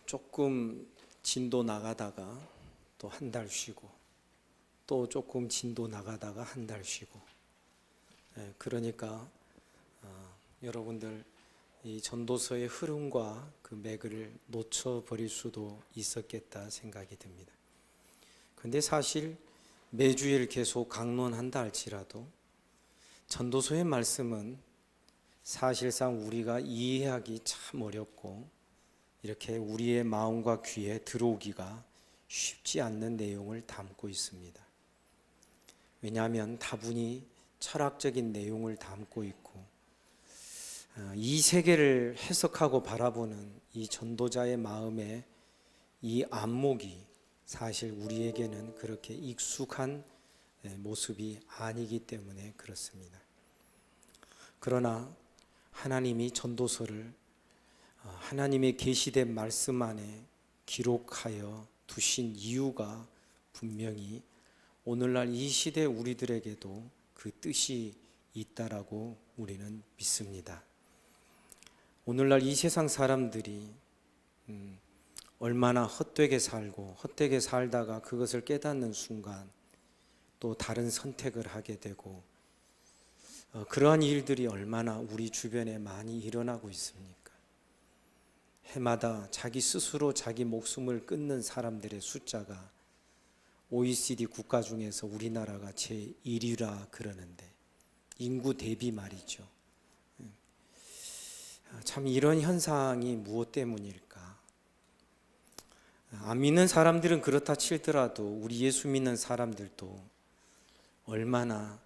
조금 진도 나가다가 또 한 달 쉬고 또 조금 진도 나가다가 한 달 쉬고 그러니까 여러분들 이 전도서의 흐름과 그 맥을 놓쳐버릴 수도 있었겠다 생각이 듭니다. 그런데 사실 매주일 계속 강론한다 할지라도 전도서의 말씀은 사실상 우리가 이해하기 참 어렵고 이렇게 우리의 마음과 귀에 들어오기가 쉽지 않는 내용을 담고 있습니다. 왜냐하면 다분히 철학적인 내용을 담고 있고 이 세계를 해석하고 바라보는 이 전도자의 마음의 이 안목이 사실 우리에게는 그렇게 익숙한 모습이 아니기 때문에 그렇습니다. 그러나 하나님이 전도서를 하나님의 계시된 말씀 안에 기록하여 두신 이유가 분명히 오늘날 이 시대 우리들에게도 그 뜻이 있다라고 우리는 믿습니다. 오늘날 이 세상 사람들이 얼마나 헛되게 살고 헛되게 살다가 그것을 깨닫는 순간 또 다른 선택을 하게 되고 그러한 일들이 얼마나 우리 주변에 많이 일어나고 있습니까? 해마다 자기 스스로 자기 목숨을 끊는 사람들의 숫자가 OECD 국가 중에서 우리나라가 제1위라 그러는데 인구 대비 말이죠. 참 이런 현상이 무엇 때문일까? 안 믿는 사람들은 그렇다 치더라도 우리 예수 믿는 사람들도 얼마나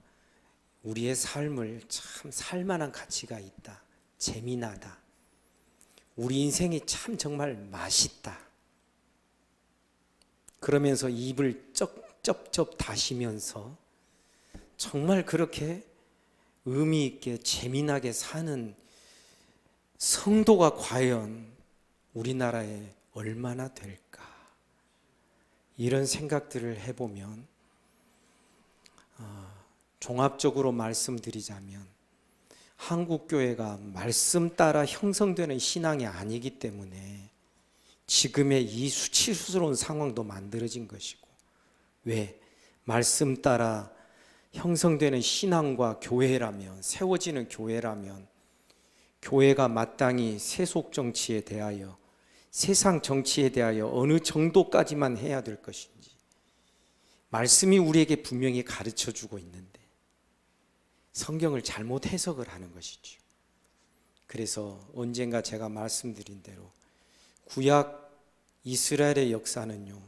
우리의 삶을 참 살만한 가치가 있다, 재미나다, 우리 인생이 참 정말 맛있다, 그러면서 입을 쩝쩝쩝 다시면서 정말 그렇게 의미 있게 재미나게 사는 성도가 과연 우리나라에 얼마나 될까? 이런 생각들을 해보면 종합적으로 말씀드리자면 한국교회가 말씀 따라 형성되는 신앙이 아니기 때문에 지금의 이 수치스러운 상황도 만들어진 것이고, 왜? 말씀 따라 형성되는 신앙과 교회라면, 세워지는 교회라면 교회가 마땅히 세속 정치에 대하여, 세상 정치에 대하여 어느 정도까지만 해야 될 것인지 말씀이 우리에게 분명히 가르쳐 주고 있는데 성경을 잘못 해석을 하는 것이죠. 그래서 언젠가 제가 말씀드린 대로 구약 이스라엘의 역사는요,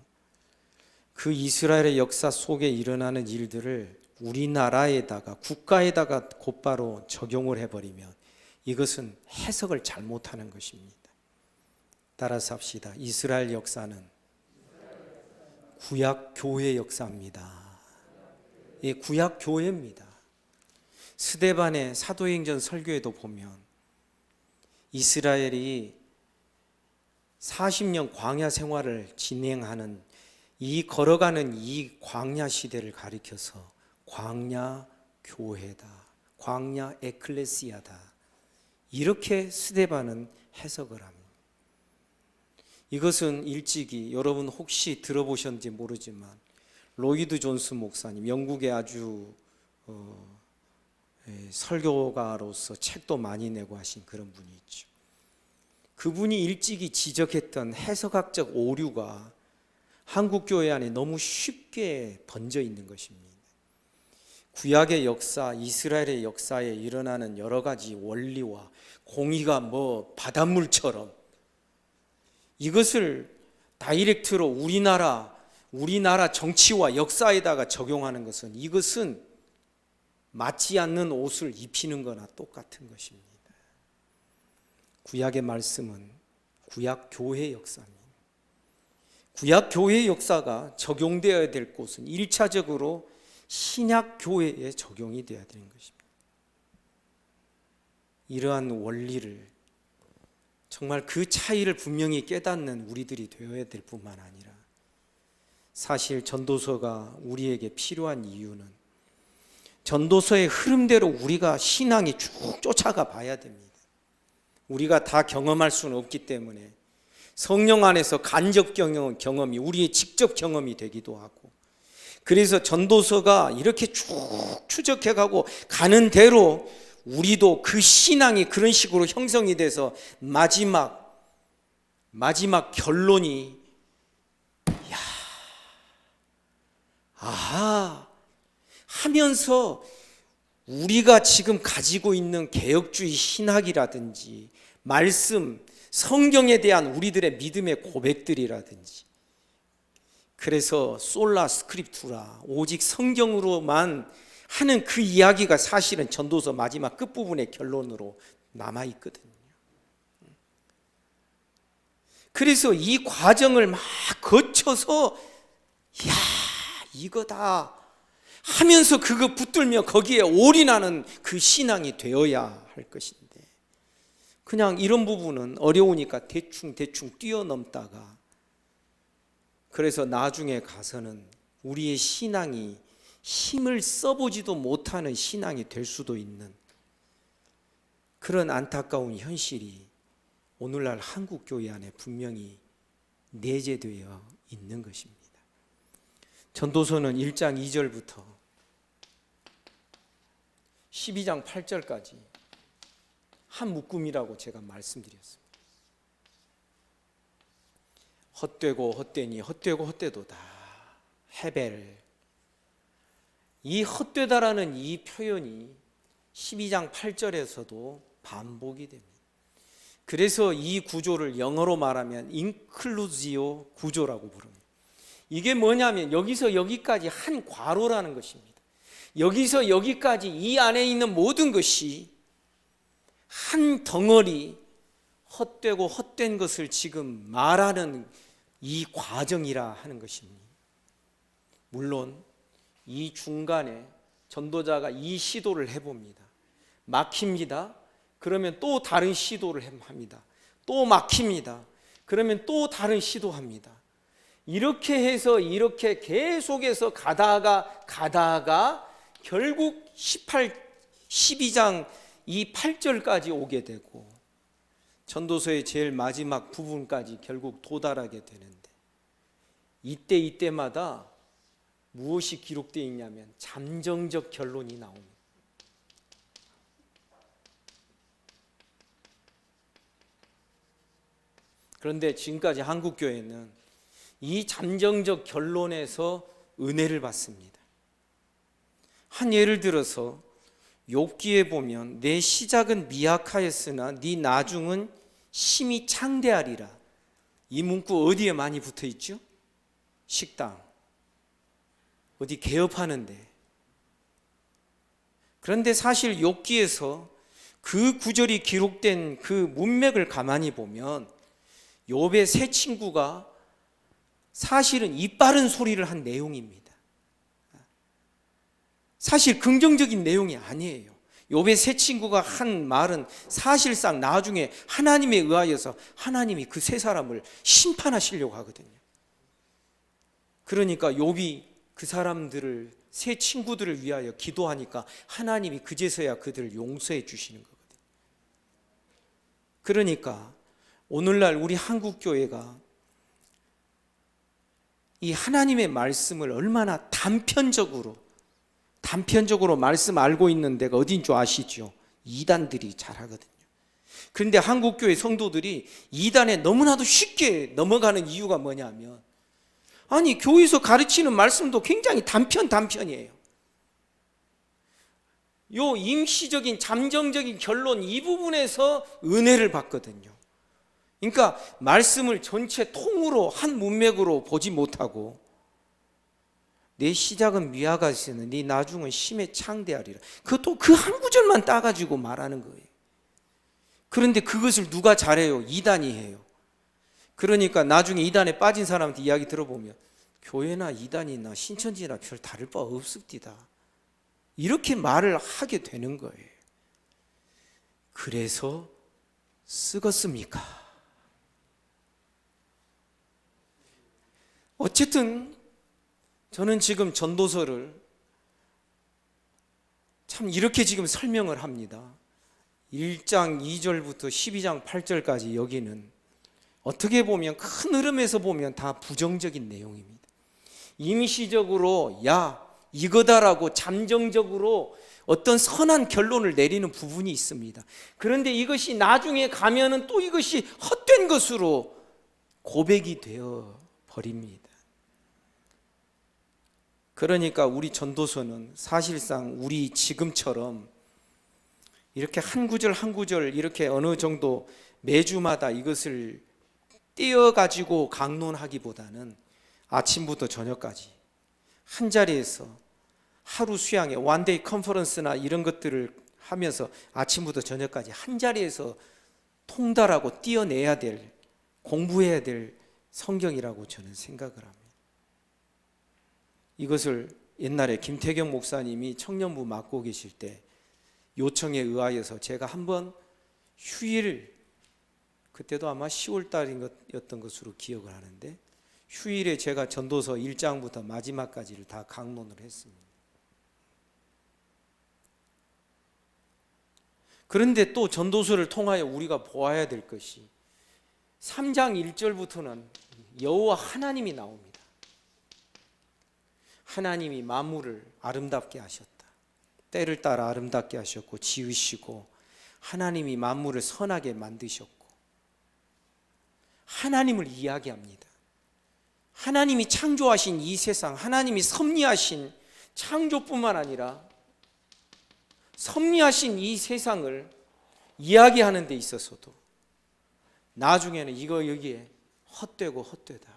그 이스라엘의 역사 속에 일어나는 일들을 우리나라에다가 국가에다가 곧바로 적용을 해버리면 이것은 해석을 잘못하는 것입니다. 따라서 합시다. 이스라엘 역사는 구약 교회 역사입니다. 예, 구약 교회입니다. 스데반의 사도행전 설교에도 보면 이스라엘이 40년 광야 생활을 진행하는 이 걸어가는 이 광야 시대를 가리켜서 광야 교회다, 광야 에클레시아다, 이렇게 스데반은 해석을 합니다. 이것은 일찍이 여러분 혹시 들어보셨는지 모르지만 로이드 존스 목사님, 영국의 아주 설교가로서 책도 많이 내고 하신 그런 분이 있죠. 그분이 일찍이 지적했던 해석학적 오류가 한국 교회 안에 너무 쉽게 번져 있는 것입니다. 구약의 역사, 이스라엘의 역사에 일어나는 여러 가지 원리와 공의가 바닷물처럼 이것을 다이렉트로 우리나라 정치와 역사에다가 적용하는 것은, 이것은 맞지 않는 옷을 입히는 거나 똑같은 것입니다. 구약의 말씀은 구약 교회 역사입니다. 구약 교회 역사가 적용되어야 될 곳은 1차적으로 신약 교회에 적용이 되어야 되는 것입니다. 이러한 원리를 정말 그 차이를 분명히 깨닫는 우리들이 되어야 될 뿐만 아니라, 사실 전도서가 우리에게 필요한 이유는 전도서의 흐름대로 우리가 신앙이 쭉 쫓아가 봐야 됩니다. 우리가 다 경험할 수는 없기 때문에 성령 안에서 간접 경험이 우리의 직접 경험이 되기도 하고, 그래서 전도서가 이렇게 쭉 추적해 가고 가는 대로 우리도 그 신앙이 그런 식으로 형성이 돼서 마지막 결론이 아하 하면서 우리가 지금 가지고 있는 개혁주의 신학이라든지 말씀, 성경에 대한 우리들의 믿음의 고백들이라든지, 그래서 솔라 스크립투라 오직 성경으로만 하는 그 이야기가 사실은 전도서 마지막 끝부분의 결론으로 남아있거든요. 그래서 이 과정을 막 거쳐서 야 이거다 하면서 그거 붙들며 거기에 올인하는 그 신앙이 되어야 할 것인데, 그냥 이런 부분은 어려우니까 대충 뛰어넘다가, 그래서 나중에 가서는 우리의 신앙이 힘을 써보지도 못하는 신앙이 될 수도 있는 그런 안타까운 현실이 오늘날 한국 교회 안에 분명히 내재되어 있는 것입니다. 전도서는 1장 2절부터 12장 8절까지 한 묶음이라고 제가 말씀드렸습니다. 헛되고 헛되니 헛되고 헛되도다. 헤벨. 이 헛되다라는 이 표현이 12장 8절에서도 반복이 됩니다. 그래서 이 구조를 영어로 말하면 인클루지오 구조라고 부릅니다. 이게 뭐냐면 여기서 여기까지 한 괄호라는 것입니다. 여기서 여기까지 이 안에 있는 모든 것이 한 덩어리 헛되고 헛된 것을 지금 말하는 이 과정이라 하는 것입니다. 물론 이 중간에 전도자가 이 시도를 해봅니다. 막힙니다. 그러면 또 다른 시도를 합니다. 또 막힙니다. 그러면 또 다른 시도합니다. 이렇게 해서 이렇게 계속해서 가다가 결국 12장 이 8절까지 오게 되고 전도서의 제일 마지막 부분까지 결국 도달하게 되는데, 이때마다 무엇이 기록되어 있냐면 잠정적 결론이 나옵니다. 그런데 지금까지 한국교회는 이 잠정적 결론에서 은혜를 받습니다. 한 예를 들어서 욥기에 보면 내 시작은 미약하였으나 네 나중은 심히 창대하리라. 이 문구 어디에 많이 붙어 있죠? 식당, 어디 개업하는데. 그런데 사실 욥기에서 그 구절이 기록된 그 문맥을 가만히 보면 욥의 세 친구가 사실은 이빠른 소리를 한 내용입니다. 사실 긍정적인 내용이 아니에요. 욥의 세 친구가 한 말은 사실상 나중에 하나님에 의하여서 하나님이 그 세 사람을 심판하시려고 하거든요. 그러니까 욥이 그 사람들을, 세 친구들을 위하여 기도하니까 하나님이 그제서야 그들을 용서해 주시는 거거든요. 그러니까 오늘날 우리 한국교회가 이 하나님의 말씀을 얼마나 단편적으로 말씀 알고 있는 데가 어딘 줄 아시죠? 이단들이 잘하거든요. 그런데 한국교회 성도들이 이단에 너무나도 쉽게 넘어가는 이유가 뭐냐면, 아니 교회에서 가르치는 말씀도 굉장히 단편이에요. 요 임시적인 잠정적인 결론 이 부분에서 은혜를 받거든요. 그러니까 말씀을 전체 통으로 한 문맥으로 보지 못하고 내 시작은 미약하시나 네 나중은 심히 창대하리라. 그것도 그 한 구절만 따가지고 말하는 거예요. 그런데 그것을 누가 잘해요? 이단이 해요. 그러니까 나중에 이단에 빠진 사람한테 이야기 들어보면 교회나 이단이나 신천지나 별 다를 바 없습니다. 이렇게 말을 하게 되는 거예요. 그래서 쓰겄습니까? 어쨌든 저는 지금 전도서를 참 이렇게 지금 설명을 합니다. 1장 2절부터 12장 8절까지 여기는 어떻게 보면 큰 흐름에서 보면 다 부정적인 내용입니다. 임시적으로 야 이거다라고 잠정적으로 어떤 선한 결론을 내리는 부분이 있습니다. 그런데 이것이 나중에 가면은 또 이것이 헛된 것으로 고백이 되어 버립니다. 그러니까 우리 전도서는 사실상 우리 지금처럼 이렇게 한 구절 한 구절 이렇게 어느 정도 매주마다 이것을 띄어가지고 강론하기보다는 아침부터 저녁까지 한 자리에서 하루 수양회, 원데이 컨퍼런스나 이런 것들을 하면서 아침부터 저녁까지 한 자리에서 통달하고 띄어내야 될, 공부해야 될 성경이라고 저는 생각을 합니다. 이것을 옛날에 김태경 목사님이 청년부 맡고 계실 때 요청에 의하여서 제가 한번 휴일, 그때도 아마 10월 달이었던 것으로 기억을 하는데, 휴일에 제가 전도서 1장부터 마지막까지를 다 강론을 했습니다. 그런데 또 전도서를 통하여 우리가 보아야 될 것이 3장 1절부터는 여호와 하나님이 나옵니다. 하나님이 만물을 아름답게 하셨다. 때를 따라 아름답게 하셨고 지으시고 하나님이 만물을 선하게 만드셨고, 하나님을 이야기합니다. 하나님이 창조하신 이 세상, 하나님이 섭리하신 창조뿐만 아니라 섭리하신 이 세상을 이야기하는 데 있어서도 나중에는 이거 여기에 헛되고 헛되다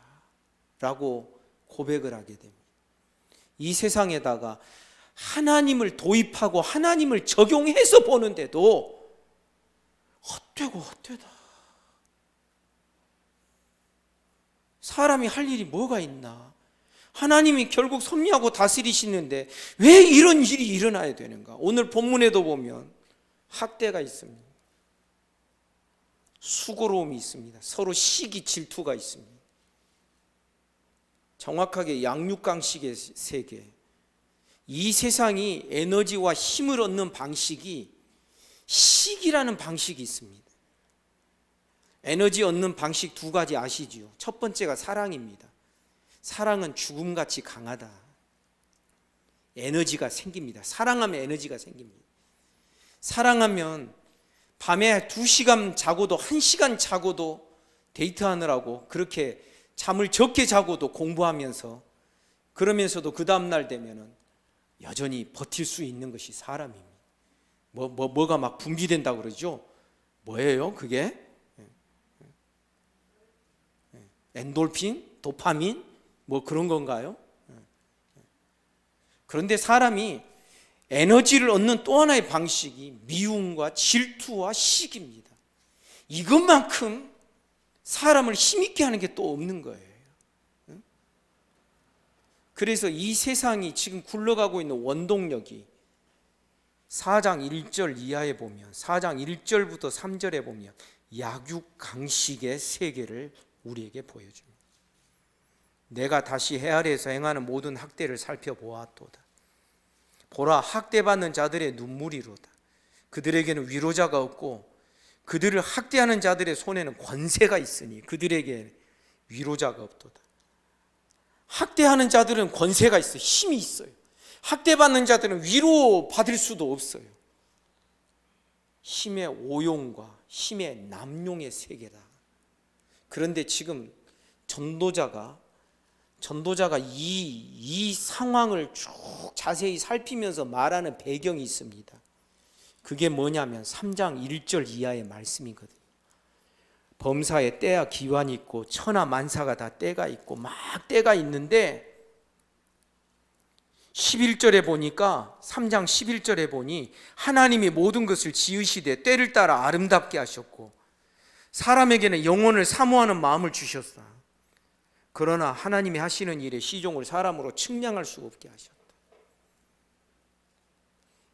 라고 고백을 하게 됩니다. 이 세상에다가 하나님을 도입하고 하나님을 적용해서 보는데도 헛되고 헛되다. 사람이 할 일이 뭐가 있나? 하나님이 결국 섭리하고 다스리시는데 왜 이런 일이 일어나야 되는가? 오늘 본문에도 보면 학대가 있습니다. 수고로움이 있습니다. 서로 시기 질투가 있습니다. 정확하게 양육강식의 세계, 이 세상이 에너지와 힘을 얻는 방식이 시기라는 방식이 있습니다. 에너지 얻는 방식 두 가지 아시지요? 첫 번째가 사랑입니다. 사랑은 죽음같이 강하다. 에너지가 생깁니다. 사랑하면 에너지가 생깁니다. 사랑하면 밤에 2시간 자고도 1시간 자고도 데이트하느라고 그렇게 잠을 적게 자고도 공부하면서, 그러면서도 그 다음날 되면은 여전히 버틸 수 있는 것이 사람입니다. 뭐가 막 분비된다고 그러죠? 뭐예요 그게? 엔돌핀? 도파민? 뭐 그런 건가요? 그런데 사람이 에너지를 얻는 또 하나의 방식이 미움과 질투와 시기입니다. 이것만큼 사람을 힘있게 하는 게 또 없는 거예요. 그래서 이 세상이 지금 굴러가고 있는 원동력이 4장 1절 이하에 보면, 4장 1절부터 3절에 보면 약육강식의 세계를 우리에게 보여줍니다. 내가 다시 해 아래에서 행하는 모든 학대를 살펴보았도다. 보라, 학대받는 자들의 눈물이로다. 그들에게는 위로자가 없고 그들을 학대하는 자들의 손에는 권세가 있으니 그들에게 위로자가 없도다. 학대하는 자들은 권세가 있어요. 힘이 있어요. 학대받는 자들은 위로받을 수도 없어요. 힘의 오용과 힘의 남용의 세계다. 그런데 지금 전도자가 이 상황을 쭉 자세히 살피면서 말하는 배경이 있습니다. 그게 뭐냐면 3장 1절 이하의 말씀이거든요. 범사에 때와 기한이 있고 천하 만사가 다 때가 있고 막 때가 있는데, 11절에 보니까 3장 11절에 보니 하나님이 모든 것을 지으시되 때를 따라 아름답게 하셨고 사람에게는 영혼을 사모하는 마음을 주셨다. 그러나 하나님이 하시는 일에 시종을 사람으로 측량할 수 없게 하셨다.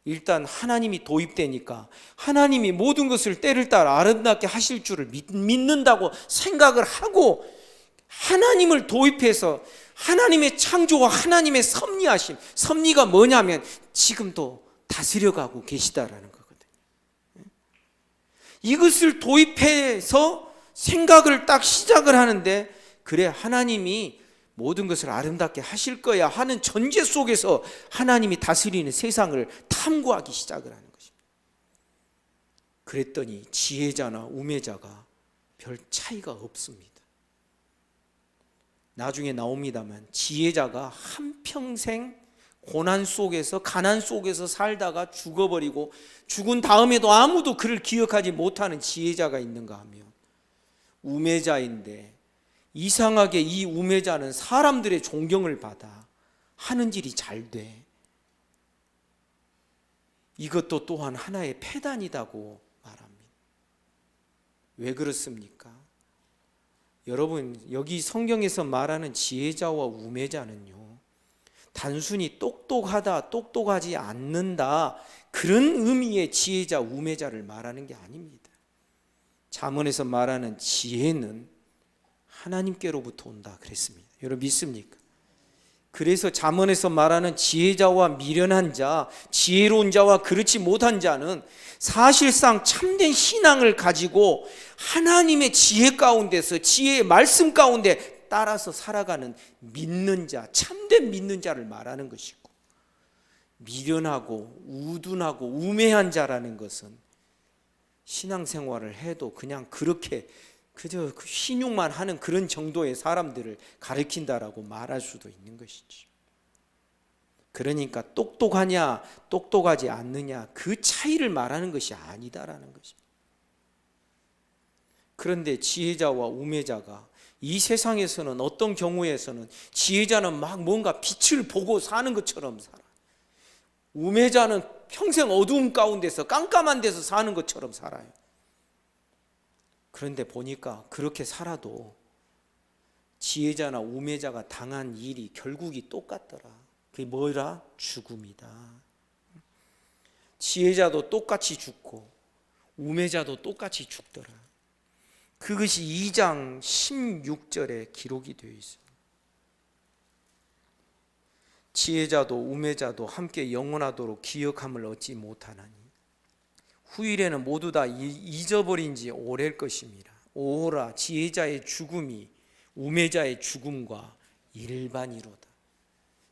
일단 하나님이 도입되니까 하나님이 모든 것을 때를 따라 아름답게 하실 줄을 믿는다고 생각을 하고, 하나님을 도입해서 하나님의 창조와 하나님의 섭리하심, 섭리가 뭐냐면 지금도 다스려가고 계시다라는 거거든요. 이것을 도입해서 생각을 딱 시작을 하는데, 그래, 하나님이 모든 것을 아름답게 하실 거야 하는 전제 속에서 하나님이 다스리는 세상을 탐구하기 시작을 하는 것입니다. 그랬더니 지혜자나 우매자가 별 차이가 없습니다. 나중에 나옵니다만 지혜자가 한평생 고난 속에서, 가난 속에서 살다가 죽어버리고 죽은 다음에도 아무도 그를 기억하지 못하는 지혜자가 있는가 하면 우매자인데, 이상하게 이 우매자는 사람들의 존경을 받아 하는 일이 잘 돼. 이것도 또한 하나의 패단이라고 말합니다. 왜 그렇습니까? 여러분, 여기 성경에서 말하는 지혜자와 우매자는요, 단순히 똑똑하다, 똑똑하지 않는다, 그런 의미의 지혜자, 우매자를 말하는 게 아닙니다. 잠언에서 말하는 지혜는 하나님께로부터 온다 그랬습니다. 여러분 믿습니까? 그래서 잠언에서 말하는 지혜자와 미련한 자, 지혜로운 자와 그렇지 못한 자는 사실상 참된 신앙을 가지고 하나님의 지혜 가운데서, 지혜의 말씀 가운데 따라서 살아가는 믿는 자, 참된 믿는 자를 말하는 것이고, 미련하고 우둔하고 우매한 자라는 것은 신앙생활을 해도 그냥 그렇게 그저 신용만 하는 그런 정도의 사람들을 가리킨다라고 말할 수도 있는 것이죠. 그러니까 똑똑하냐 똑똑하지 않느냐 그 차이를 말하는 것이 아니다라는 것입니다. 그런데 지혜자와 우매자가 이 세상에서는 어떤 경우에서는 지혜자는 막 뭔가 빛을 보고 사는 것처럼 살아. 우매자는 평생 어두움 가운데서 깜깜한 데서 사는 것처럼 살아요. 그런데 보니까 그렇게 살아도 지혜자나 우매자가 당한 일이 결국이 똑같더라. 그게 뭐라? 죽음이다. 지혜자도 똑같이 죽고 우매자도 똑같이 죽더라. 그것이 2장 16절에 기록이 되어 있습니다. 지혜자도 우매자도 함께 영원하도록 기억함을 얻지 못하나니 후일에는 모두 다 잊어버린 지 오래일 것입니다. 오호라, 지혜자의 죽음이 우매자의 죽음과 일반이로다.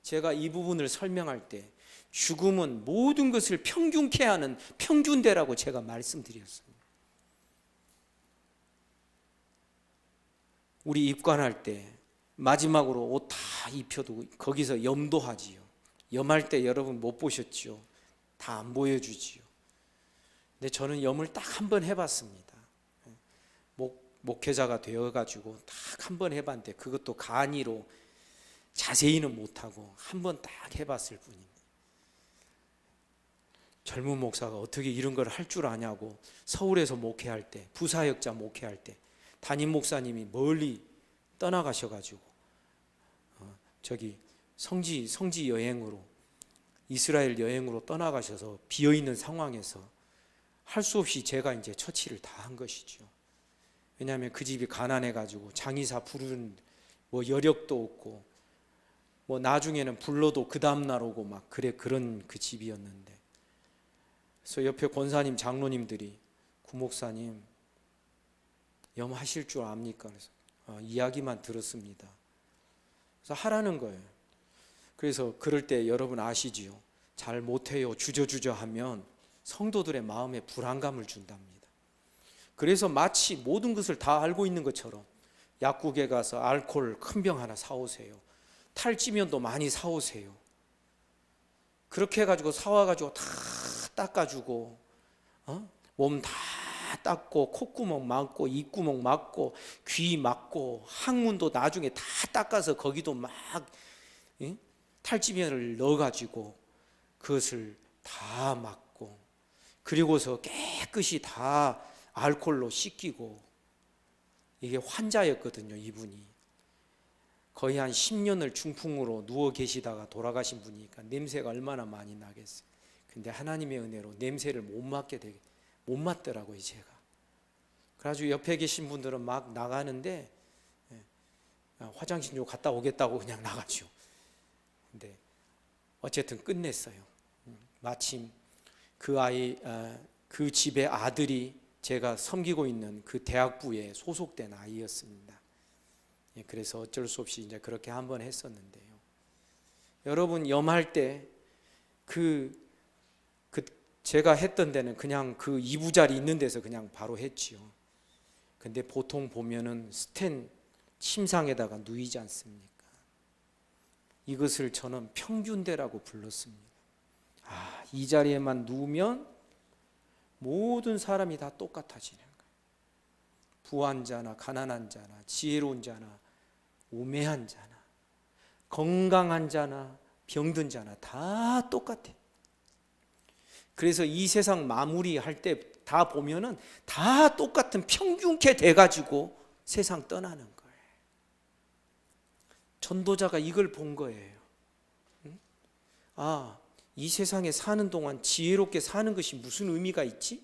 제가 이 부분을 설명할 때 죽음은 모든 것을 평균케 하는 평균대라고 제가 말씀드렸습니다. 우리 입관할 때 마지막으로 옷 다 입혀도 거기서 염도 하지요. 염할 때 여러분 못 보셨죠? 다 안 보여주지요. 근데 저는 염을 딱 한 번 해봤습니다. 목회자가 되어가지고 딱 한 번 해봤는데 그것도 간이로 자세히는 못하고 한 번 딱 해봤을 뿐입니다. 젊은 목사가 어떻게 이런 걸 할 줄 아냐고 서울에서 목회할 때, 부사역자 목회할 때 담임 목사님이 멀리 떠나가셔가지고 저기 성지 여행으로, 이스라엘 여행으로 떠나가셔서 비어있는 상황에서 할 수 없이 제가 이제 처치를 다 한 것이죠. 왜냐하면 그 집이 가난해가지고 장의사 부르는 뭐 여력도 없고 뭐 나중에는 불러도 그 다음날 오고 막 그런 그 집이었는데, 그래서 옆에 권사님 장로님들이 구목사님 염하실 줄 압니까? 그래서 이야기만 들었습니다. 그래서 하라는 거예요. 그래서 그럴 때 여러분 아시지요? 잘 못해요 주저주저 하면 성도들의 마음에 불안감을 준답니다. 그래서 마치 모든 것을 다 알고 있는 것처럼 약국에 가서 알코올 큰 병 하나 사오세요. 탈지면도 많이 사오세요. 그렇게 해가지고 사와가지고 다 닦아주고 몸 다 닦고 콧구멍 막고 입구멍 막고 귀 막고 항문도 나중에 다 닦아서 거기도 막 탈지면을 넣어가지고 그것을 다 막고, 그리고서 깨끗이 다 알코올로 씻기고, 이게 환자였거든요. 이분이 거의 한 10년을 중풍으로 누워 계시다가 돌아가신 분이니까 냄새가 얼마나 많이 나겠어요. 근데 하나님의 은혜로 냄새를 못 맡더라고요 제가. 그래가지고 옆에 계신 분들은 막 나가는데 화장실 좀 갔다 오겠다고 그냥 나가죠. 근데 어쨌든 끝냈어요. 마침 그 집의 아들이 제가 섬기고 있는 그 대학부에 소속된 아이였습니다. 그래서 어쩔 수 없이 이제 그렇게 한번 했었는데요. 여러분, 염할 때 제가 했던 데는 그냥 그 이부자리 있는 데서 그냥 바로 했지요. 근데 보통 보면은 스텐 침상에다가 누이지 않습니까? 이것을 저는 평균대라고 불렀습니다. 이 자리에만 누우면 모든 사람이 다 똑같아지는 거예요. 부한 자나 가난한 자나 지혜로운 자나 우매한 자나 건강한 자나 병든 자나 다 똑같아. 그래서 이 세상 마무리할 때 다 보면은 다 똑같은 평균케 돼가지고 세상 떠나는 거예요. 전도자가 이걸 본 거예요. 이 세상에 사는 동안 지혜롭게 사는 것이 무슨 의미가 있지?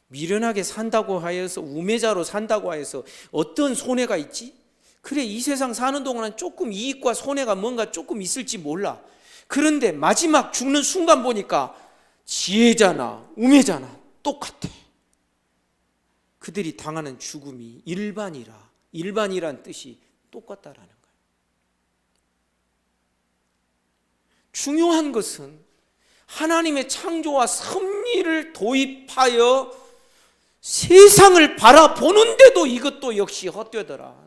미련하게 산다고 하여서, 우매자로 산다고 하여서 어떤 손해가 있지? 그래, 이 세상 사는 동안은 조금 이익과 손해가 뭔가 조금 있을지 몰라. 그런데 마지막 죽는 순간 보니까 지혜자나 우매자나 똑같아. 그들이 당하는 죽음이 일반이란 뜻이 똑같다라는 거예요. 중요한 것은 하나님의 창조와 섭리를 도입하여 세상을 바라보는데도 이것도 역시 헛되더라.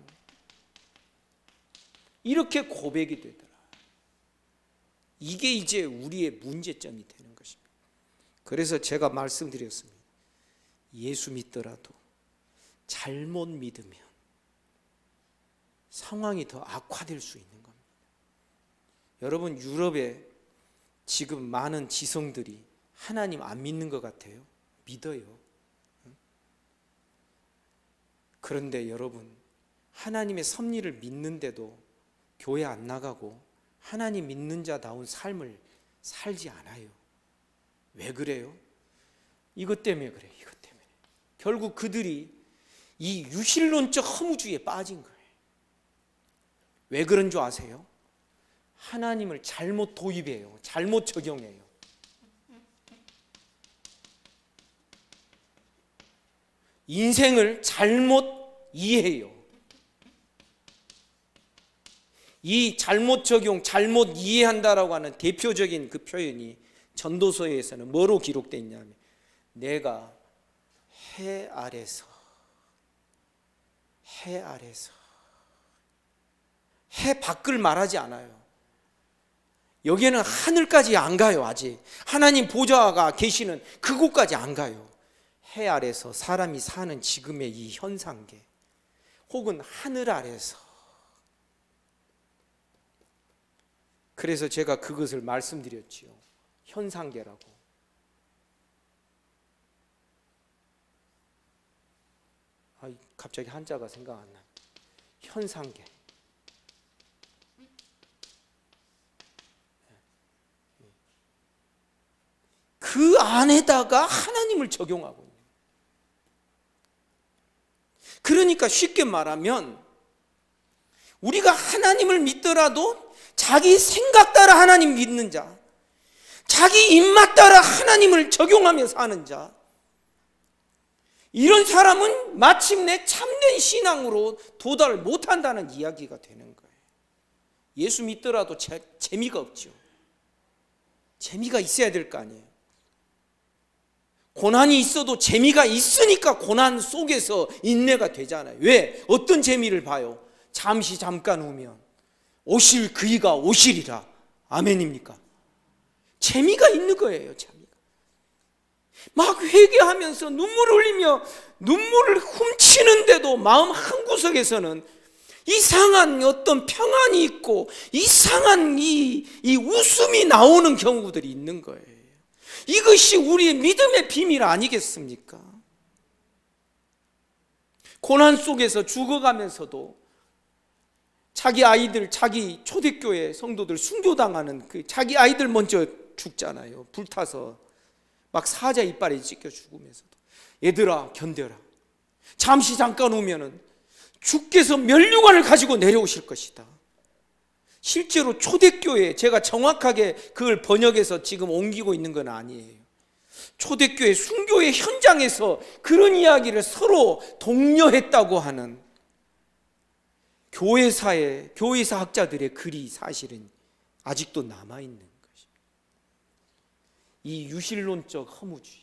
이렇게 고백이 되더라. 이게 이제 우리의 문제점이 되는 것입니다. 그래서 제가 말씀드렸습니다. 예수 믿더라도 잘못 믿으면 상황이 더 악화될 수 있는 겁니다. 여러분, 유럽에 지금 많은 지성들이 하나님 안 믿는 것 같아요? 믿어요. 그런데 여러분, 하나님의 섭리를 믿는데도 교회 안 나가고 하나님 믿는 자다운 삶을 살지 않아요. 왜 그래요? 이것 때문에 그래요. 이것 때문에. 결국 그들이 이 유실론적 허무주의에 빠진 거예요. 왜 그런 줄 아세요? 하나님을 잘못 도입해요. 잘못 적용해요. 인생을 잘못 이해해요. 이 잘못 적용, 잘못 이해한다라고 하는 대표적인 그 표현이 전도서에서는 뭐로 기록되어 있냐면, 내가 해 아래서 해 밖을 말하지 않아요. 여기에는 하늘까지 안 가요. 아직 하나님 보좌가 계시는 그곳까지 안 가요. 해 아래서 사람이 사는 지금의 이 현상계, 혹은 하늘 아래서. 그래서 제가 그것을 말씀드렸지요. 현상계라고. 갑자기 한자가 생각 안 나요. 현상계. 그 안에다가 하나님을 적용하고 있는 거예요. 그러니까 쉽게 말하면 우리가 하나님을 믿더라도 자기 생각 따라 하나님 믿는 자, 자기 입맛 따라 하나님을 적용하며 사는 자, 이런 사람은 마침내 참된 신앙으로 도달 못한다는 이야기가 되는 거예요. 예수 믿더라도 재미가 없죠. 재미가 있어야 될 거 아니에요. 고난이 있어도 재미가 있으니까 고난 속에서 인내가 되잖아요. 왜? 어떤 재미를 봐요? 잠깐 우면 오실 그이가 오시리라. 아멘입니까? 재미가 있는 거예요. 재미가. 막 회개하면서 눈물을 흘리며 눈물을 훔치는데도 마음 한구석에서는 이상한 어떤 평안이 있고 이상한 이 웃음이 나오는 경우들이 있는 거예요. 이것이 우리의 믿음의 비밀 아니겠습니까? 고난 속에서 죽어가면서도 자기 아이들, 자기 초대교회 성도들 순교당하는 그 자기 아이들 먼저 죽잖아요. 불타서 막 사자 이빨에 찢겨 죽으면서도 얘들아 견뎌라. 잠깐 오면은 주께서 면류관을 가지고 내려오실 것이다. 실제로 초대교회, 제가 정확하게 그걸 번역해서 지금 옮기고 있는 건 아니에요. 초대교회 순교의 현장에서 그런 이야기를 서로 독려했다고 하는 교회사 학자들의 글이 사실은 아직도 남아있는 것입니다. 이 유실론적 허무주의,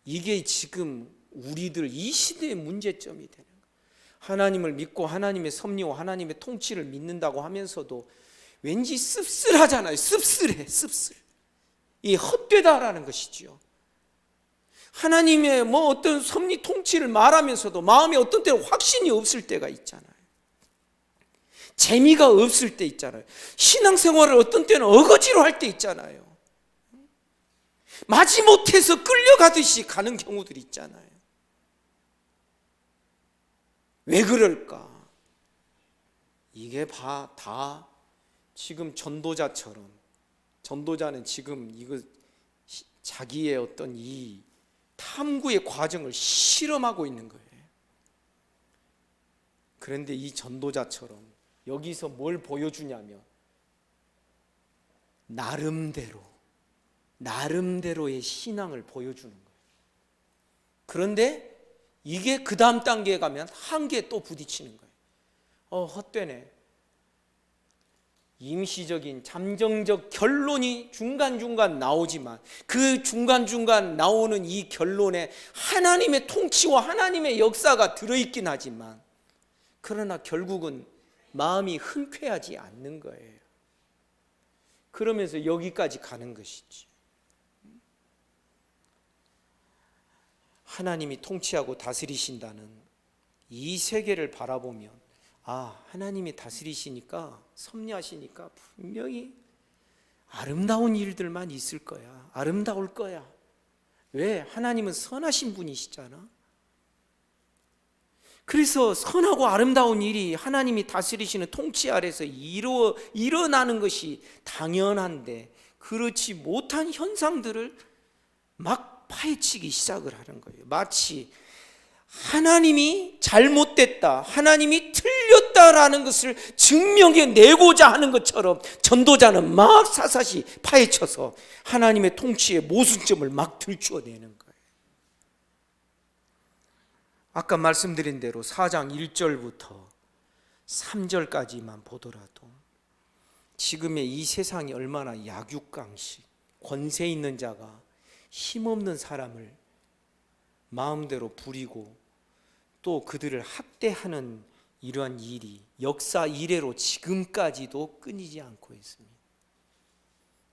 이게 지금 우리들 이 시대의 문제점이 되는 거예요. 하나님을 믿고 하나님의 섭리와 하나님의 통치를 믿는다고 하면서도 왠지 씁쓸하잖아요. 씁쓸해. 이 헛되다라는 것이지요. 하나님의 어떤 섭리 통치를 말하면서도 마음에 어떤 때는 확신이 없을 때가 있잖아요. 재미가 없을 때 있잖아요. 신앙생활을 어떤 때는 어거지로 할 때 있잖아요. 마지못해서 끌려가듯이 가는 경우들이 있잖아요. 왜 그럴까? 이게 다 지금 전도자처럼, 전도자는 지금 이거 자기의 어떤 이 탐구의 과정을 실험하고 있는 거예요. 그런데 이 전도자처럼 여기서 뭘 보여주냐면 나름대로의 신앙을 보여주는 거예요. 그런데 이게 그 다음 단계에 가면 한계에 또 부딪히는 거예요. 헛되네. 임시적인 잠정적 결론이 중간중간 나오지만 그 중간중간 나오는 이 결론에 하나님의 통치와 하나님의 역사가 들어있긴 하지만 그러나 결국은 마음이 흔쾌하지 않는 거예요. 그러면서 여기까지 가는 것이지. 하나님이 통치하고 다스리신다는 이 세계를 바라보면 하나님이 다스리시니까, 섭리하시니까 분명히 아름다운 일들만 있을 거야. 아름다울 거야. 왜? 하나님은 선하신 분이시잖아. 그래서 선하고 아름다운 일이 하나님이 다스리시는 통치 아래서 일어나는 것이 당연한데 그렇지 못한 현상들을 막 파헤치기 시작을 하는 거예요. 마치 하나님이 잘못됐다, 하나님이 틀렸다라는 것을 증명해내고자 하는 것처럼 전도자는 막 사사시 파헤쳐서 하나님의 통치의 모순점을 막 들추어내는 거예요. 아까 말씀드린 대로 4장 1절부터 3절까지만 보더라도 지금의 이 세상이 얼마나 약육강식, 권세 있는 자가 힘없는 사람을 마음대로 부리고 또 그들을 학대하는 이러한 일이 역사 이래로 지금까지도 끊이지 않고 있습니다.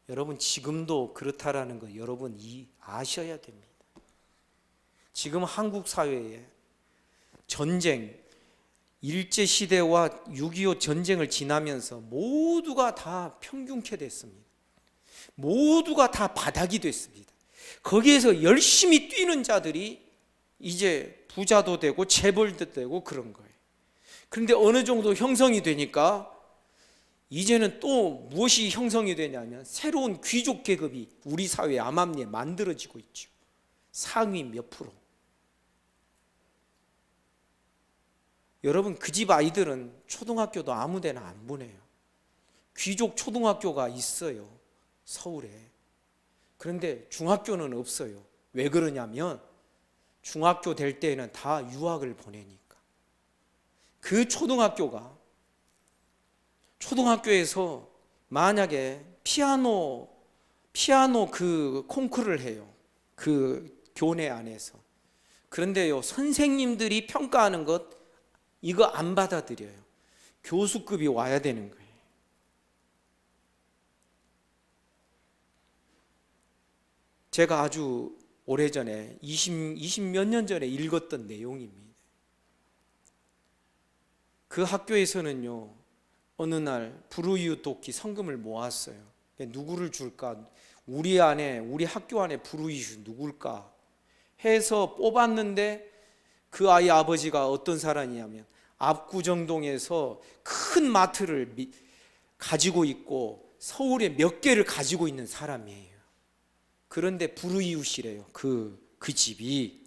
여러분, 지금도 그렇다라는 거 여러분 아셔야 됩니다. 지금 한국 사회에 전쟁, 일제시대와 6.25 전쟁을 지나면서 모두가 다 평균케 됐습니다. 모두가 다 바닥이 됐습니다. 거기에서 열심히 뛰는 자들이 이제 부자도 되고 재벌도 되고 그런 거예요. 그런데 어느 정도 형성이 되니까 이제는 또 무엇이 형성이 되냐면 새로운 귀족 계급이 우리 사회 암암리에 만들어지고 있죠. 상위 몇 프로. 여러분, 그 집 아이들은 초등학교도 아무 데나 안 보내요. 귀족 초등학교가 있어요, 서울에. 그런데 중학교는 없어요. 왜 그러냐면 중학교 될 때에는 다 유학을 보내니까. 그 초등학교에서 만약에 피아노 그 콩쿠르를 해요. 그 교내 안에서. 그런데요, 선생님들이 평가하는 것 이거 안 받아들여요. 교수급이 와야 되는 거예요. 제가 아주 오래전에 20 몇 년 전에 읽었던 내용입니다. 그 학교에서는요, 어느 날 불우이웃돕기 성금을 모았어요. 누구를 줄까? 우리 학교 안에 불우이웃이 누굴까 해서 뽑았는데 그 아이 아버지가 어떤 사람이냐면 압구정동에서 큰 마트를 가지고 있고 서울에 몇 개를 가지고 있는 사람이에요. 그런데 불우이웃이래요. 그 집이.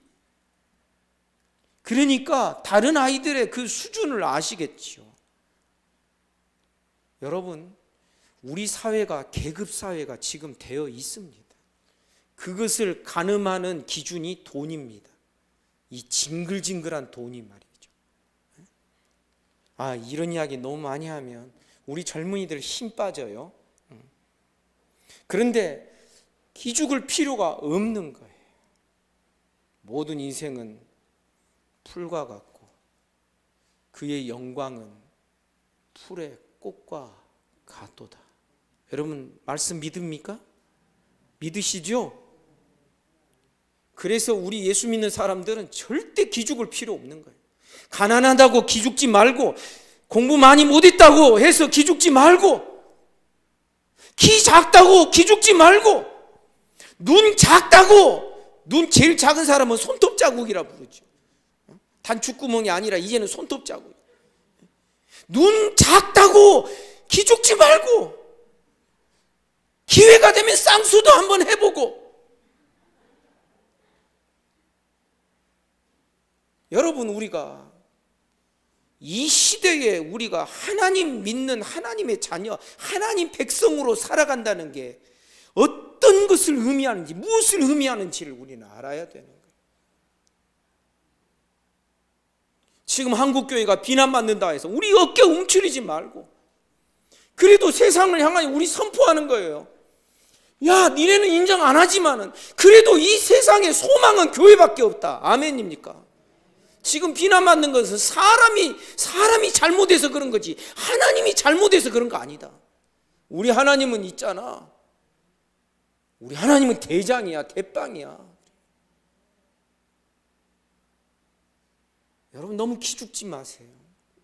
그러니까 다른 아이들의 그 수준을 아시겠죠. 여러분, 우리 사회가 계급 사회가 지금 되어 있습니다. 그것을 가늠하는 기준이 돈입니다. 이 징글징글한 돈이 말이죠. 이런 이야기 너무 많이 하면 우리 젊은이들 힘 빠져요. 그런데 기죽을 필요가 없는 거예요. 모든 인생은 풀과 같고 그의 영광은 풀의 꽃과 같도다. 여러분 말씀 믿습니까? 믿으시죠? 그래서 우리 예수 믿는 사람들은 절대 기죽을 필요 없는 거예요. 가난하다고 기죽지 말고, 공부 많이 못했다고 해서 기죽지 말고, 키 작다고 기죽지 말고, 눈 작다고, 눈 제일 작은 사람은 손톱 자국이라 부르죠. 단축구멍이 아니라 이제는 손톱 자국. 눈 작다고 기죽지 말고, 기회가 되면 쌍수도 한번 해보고. 여러분, 우리가 이 시대에 우리가 하나님 믿는 하나님의 자녀, 하나님 백성으로 살아간다는 게 어떤 것을 의미하는지, 무엇을 의미하는지를 우리는 알아야 되는 거예요. 지금 한국교회가 비난받는다 해서 우리 어깨 움츠리지 말고, 그래도 세상을 향하여 우리 선포하는 거예요. 야, 니네는 인정 안 하지만은 그래도 이 세상에 소망은 교회밖에 없다. 아멘입니까? 지금 비난받는 것은 사람이 잘못해서 그런 거지 하나님이 잘못해서 그런 거 아니다. 우리 하나님은 있잖아. 우리 하나님은 대장이야, 대빵이야. 여러분 너무 기죽지 마세요.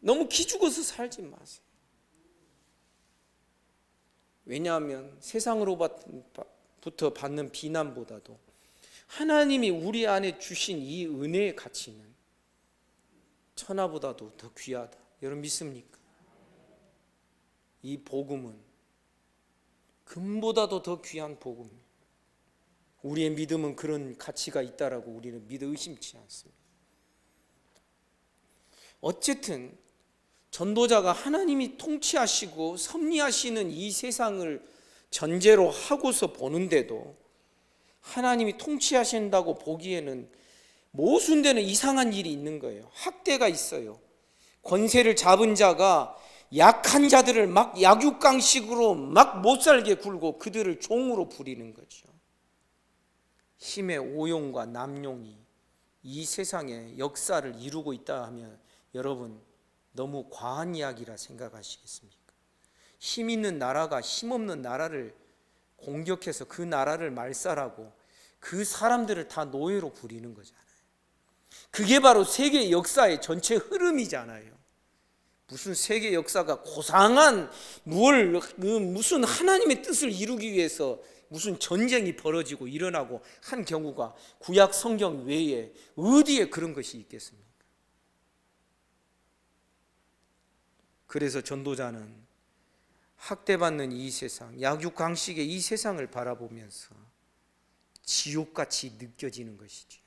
너무 기죽어서 살지 마세요. 왜냐하면 세상으로부터 받는 비난보다도 하나님이 우리 안에 주신 이 은혜의 가치는 천하보다도 더 귀하다. 여러분 믿습니까? 이 복음은 금보다도 더 귀한 복음이에요. 우리의 믿음은 그런 가치가 있다라고 우리는 믿어 의심치 않습니다. 어쨌든 전도자가 하나님이 통치하시고 섭리하시는 이 세상을 전제로 하고서 보는데도 하나님이 통치하신다고 보기에는 모순되는 이상한 일이 있는 거예요. 학대가 있어요. 권세를 잡은 자가 약한 자들을 막 약육강식으로 막 못살게 굴고 그들을 종으로 부리는 거죠. 힘의 오용과 남용이 이 세상의 역사를 이루고 있다 하면 여러분 너무 과한 이야기라 생각하시겠습니까? 힘 있는 나라가 힘 없는 나라를 공격해서 그 나라를 말살하고 그 사람들을 다 노예로 부리는 거잖아요. 그게 바로 세계 역사의 전체 흐름이잖아요. 무슨 세계 역사가 고상한 무슨 하나님의 뜻을 이루기 위해서 무슨 전쟁이 벌어지고 일어나고 한 경우가 구약 성경 외에 어디에 그런 것이 있겠습니까? 그래서 전도자는 학대받는 이 세상, 약육강식의 이 세상을 바라보면서 지옥같이 느껴지는 것이죠.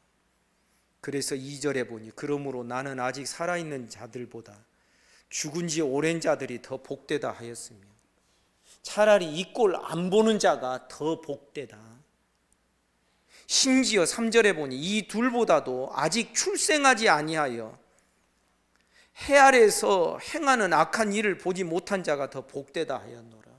그래서 2절에 보니 그러므로 나는 아직 살아있는 자들보다 죽은 지 오랜 자들이 더 복되다 하였으며 차라리 이 꼴 안 보는 자가 더 복되다. 심지어 3절에 보니 이 둘보다도 아직 출생하지 아니하여 해 아래에서 행하는 악한 일을 보지 못한 자가 더 복되다 하였노라.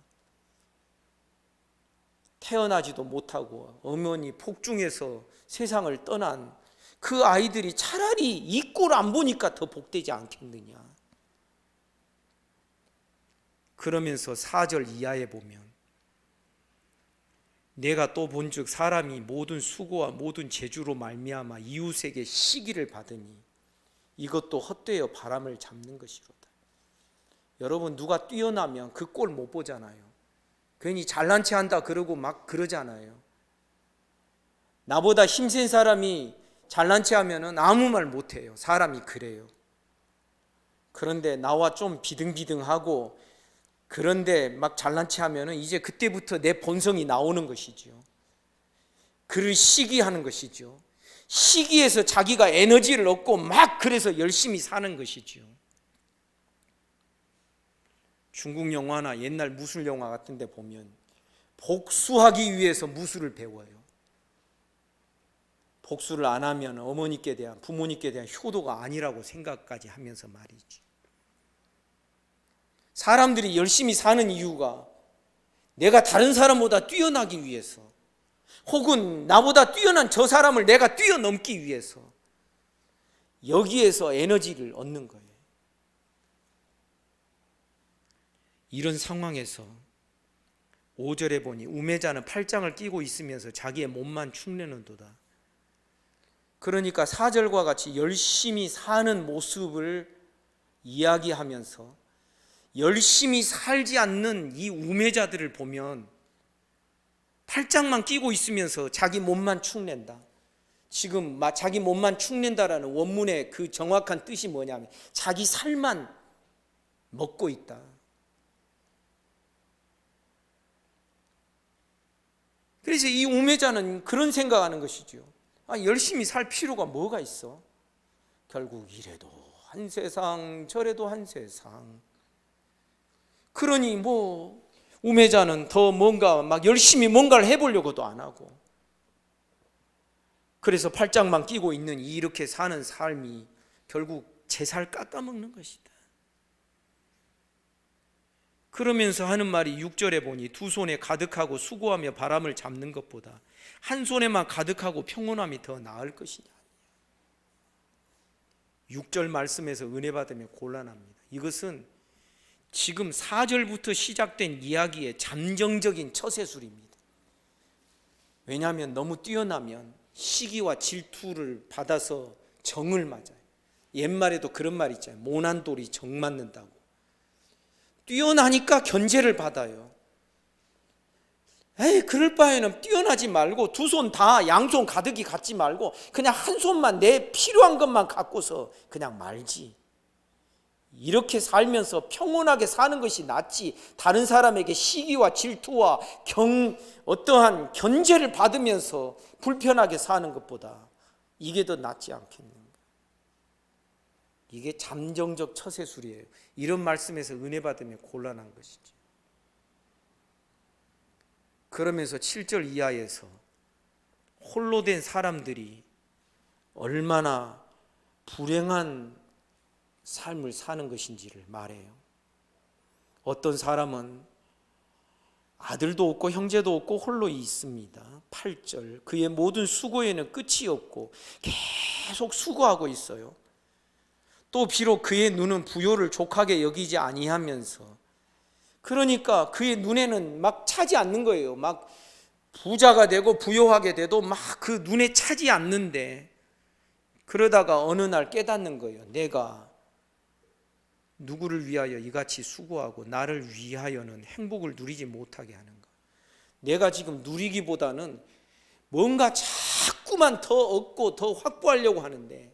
태어나지도 못하고 어머니 폭중에서 세상을 떠난 그 아이들이 차라리 이 꼴 안 보니까 더 복되지 않겠느냐. 그러면서 4절 이하에 보면 내가 또 본즉 사람이 모든 수고와 모든 재주로 말미암아 이웃에게 시기를 받으니 이것도 헛되어 바람을 잡는 것이로다. 여러분 누가 뛰어나면 그 꼴 못 보잖아요. 괜히 잘난 체 한다 그러고 막 그러잖아요. 나보다 힘센 사람이 잘난 체 하면은 아무 말 못해요. 사람이 그래요. 그런데 나와 좀 비등비등하고 그런데 막 잘난 체 하면은 이제 그때부터 내 본성이 나오는 것이죠. 그를 시기하는 것이죠. 시기에서 자기가 에너지를 얻고 막 그래서 열심히 사는 것이죠. 중국 영화나 옛날 무술 영화 같은 데 보면 복수하기 위해서 무술을 배워요. 복수를 안 하면 어머니께 대한, 부모님께 대한 효도가 아니라고 생각까지 하면서 말이지. 사람들이 열심히 사는 이유가 내가 다른 사람보다 뛰어나기 위해서, 혹은 나보다 뛰어난 저 사람을 내가 뛰어넘기 위해서, 여기에서 에너지를 얻는 거예요. 이런 상황에서 5절에 보니 우매자는 팔짱을 끼고 있으면서 자기의 몸만 축내는도다. 그러니까 4절과 같이 열심히 사는 모습을 이야기하면서 열심히 살지 않는 이 우매자들을 보면 팔짱만 끼고 있으면서 자기 몸만 축낸다. 지금 자기 몸만 축낸다라는 원문의 그 정확한 뜻이 뭐냐면 자기 살만 먹고 있다. 그래서 이 우매자는 그런 생각하는 것이죠. 열심히 살 필요가 뭐가 있어? 결국 이래도 한 세상 저래도 한 세상. 그러니 뭐 우매자는 더 뭔가 막 열심히 뭔가를 해보려고도 안 하고, 그래서 팔짱만 끼고 있는 이렇게 사는 삶이 결국 제 살 깎아먹는 것이다. 그러면서 하는 말이 6절에 보니 두 손에 가득하고 수고하며 바람을 잡는 것보다 한 손에만 가득하고 평온함이 더 나을 것이냐. 6절 말씀에서 은혜 받으면 곤란합니다. 이것은 지금 4절부터 시작된 이야기의 잠정적인 처세술입니다. 왜냐하면 너무 뛰어나면 시기와 질투를 받아서 정을 맞아요. 옛말에도 그런 말 있잖아요. 모난 돌이 정 맞는다고. 뛰어나니까 견제를 받아요. 그럴 바에는 뛰어나지 말고 두 손 다 양손 가득히 갖지 말고 그냥 한 손만 내 필요한 것만 갖고서 그냥 말지. 이렇게 살면서 평온하게 사는 것이 낫지, 다른 사람에게 시기와 질투와 어떠한 견제를 받으면서 불편하게 사는 것보다 이게 더 낫지 않겠는가. 이게 잠정적 처세술이에요. 이런 말씀에서 은혜 받으면 곤란한 것이죠. 그러면서 7절 이하에서 홀로 된 사람들이 얼마나 불행한 삶을 사는 것인지를 말해요. 어떤 사람은 아들도 없고 형제도 없고 홀로 있습니다. 8절 그의 모든 수고에는 끝이 없고 계속 수고하고 있어요. 또 비록 그의 눈은 부요를 족하게 여기지 아니하면서, 그러니까 그의 눈에는 막 차지 않는 거예요. 막 부자가 되고 부요하게 돼도 막 그 눈에 차지 않는데, 그러다가 어느 날 깨닫는 거예요. 내가 누구를 위하여 이같이 수고하고 나를 위하여는 행복을 누리지 못하게 하는가. 내가 지금 누리기보다는 뭔가 자꾸만 더 얻고 더 확보하려고 하는데,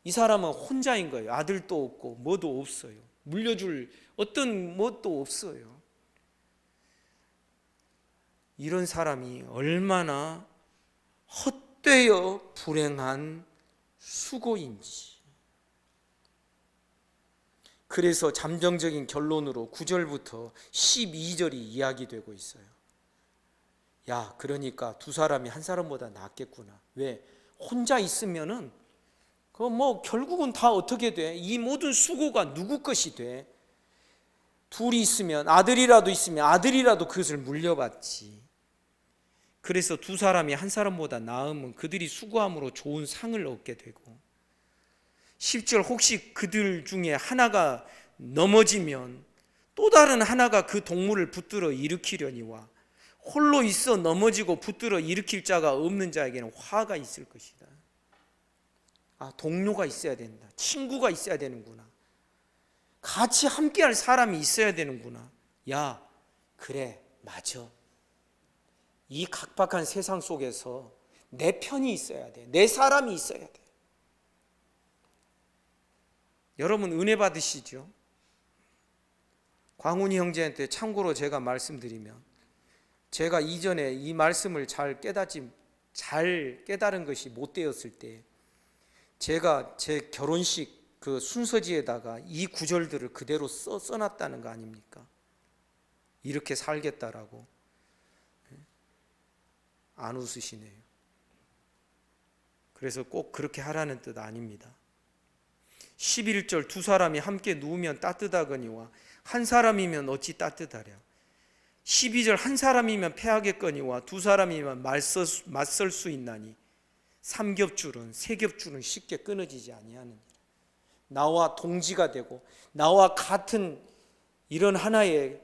이 사람은 혼자인 거예요. 아들도 없고 뭐도 없어요. 물려줄 어떤 것도 없어요. 이런 사람이 얼마나 헛되어 불행한 수고인지. 그래서 잠정적인 결론으로 9절부터 12절이 이야기되고 있어요. 야, 그러니까 두 사람이 한 사람보다 낫겠구나. 왜? 혼자 있으면은 뭐 결국은 다 어떻게 돼? 이 모든 수고가 누구 것이 돼? 둘이 있으면, 아들이라도 있으면 아들이라도 그것을 물려받지. 그래서 두 사람이 한 사람보다 나으면 그들이 수고함으로 좋은 상을 얻게 되고, 10절 혹시 그들 중에 하나가 넘어지면 또 다른 하나가 그 동물을 붙들어 일으키려니와 홀로 있어 넘어지고 붙들어 일으킬 자가 없는 자에게는 화가 있을 것이다. 동료가 있어야 된다. 친구가 있어야 되는구나. 같이 함께할 사람이 있어야 되는구나. 야, 그래, 맞아. 이 각박한 세상 속에서 내 편이 있어야 돼. 내 사람이 있어야 돼. 여러분 은혜 받으시죠? 광훈이 형제한테 참고로 제가 말씀드리면, 제가 이전에 이 말씀을 잘 깨달은 것이 못 되었을 때 제가 제 결혼식 그 순서지에다가 이 구절들을 그대로 써놨다는 거 아닙니까? 이렇게 살겠다라고. 안 웃으시네요. 그래서 꼭 그렇게 하라는 뜻 아닙니다. 11절 두 사람이 함께 누우면 따뜻하거니와 한 사람이면 어찌 따뜻하랴. 12절 한 사람이면 패하겠거니와 두 사람이면 맞설 수 있나니 삼겹줄은 세겹줄은 쉽게 끊어지지 아니하느니라. 나와 동지가 되고 나와 같은 이런 하나의